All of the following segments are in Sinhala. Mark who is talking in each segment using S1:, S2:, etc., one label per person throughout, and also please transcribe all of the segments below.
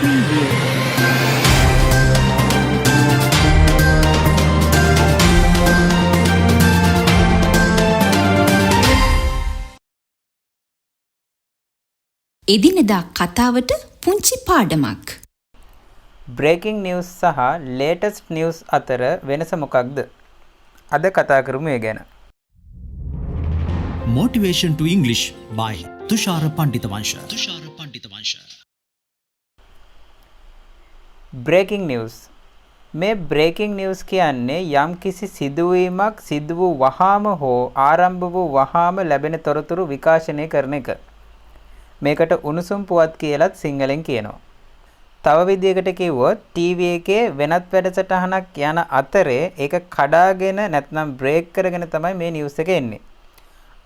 S1: Preview. එදිනෙදා කතාවට පුංචි පාඩමක්.
S2: බ්‍රේකින් නිවුස් සහ ලේටස්ට් නිවුස් අතර වෙනස මොකක්ද? අද කතා කරමු ඒ ගැන.
S3: Motivation to English by Thushara Pandithawansha. Thushara Pandithawansha.
S2: Breaking news. මේ බ්‍රේකින් නිවුස් කියන්නේ යම් කිසි සිදුවීමක් සිදු වූ වහාම හෝ ආරම්භ වූ වහාම ලැබෙන තොරතුරු විකාශනය කරන එක. මේකට උණුසුම් පුවත් කියලත් සිංහලෙන් කියනවා. තව විදිහකට කිව්වොත් ටීවී එකේ වෙනත් වැඩසටහනක් යන අතරේ ඒක කඩාගෙන නැත්නම් බ්‍රේක් කරගෙන තමයි මේ නිවුස් එක එන්නේ.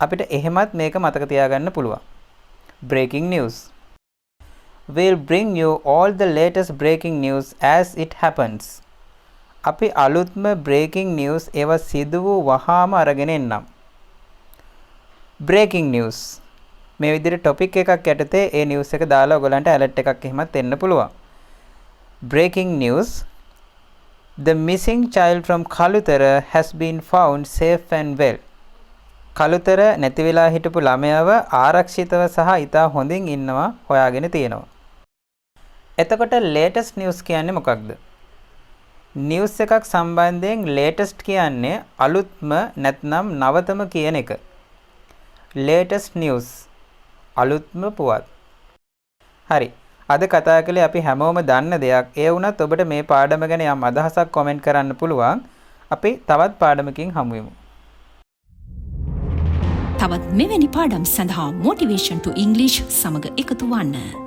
S2: අපිට එහෙමත් මේක මතක තියාගන්න පුළුවන්. Breaking news. We'll bring you all the latest breaking news as it happens. අපි අලුත්ම breaking news ඒවා සිදු වූ වහාම අරගෙන එන්නම්. Breaking news. මේ විදිහට topic එකක් යටතේ ඒ news එක දාලා ඔයගලන්ට alert එකක් එහෙමත් එන්න පුළුවන්. Breaking news. The missing child from Kalutara has been found safe and well. Kalutara නැති වෙලා හිටපු ළමයාව ආරක්ෂිතව සහ ඉතා හොඳින් ඉන්නවා හොයාගෙන තියෙනවා. එතකොට latest news කියන්නේ මොකක්ද? news එකක් සම්බන්ධයෙන් latest කියන්නේ අලුත්ම නැත්නම් නවතම කියන එක. latest news අලුත්ම පුවත්. හරි. අද කතා කළේ අපි හැමෝම දන්න දෙයක්. ඒ වුණත් ඔබට මේ පාඩම ගැන යම් අදහසක් කමෙන්ට් කරන්න පුළුවන්. අපි තවත් පාඩමකින් හමු වෙමු.
S1: තවත් මෙවැනි පාඩම් සඳහා Motivation to English සමග එකතු වන්න.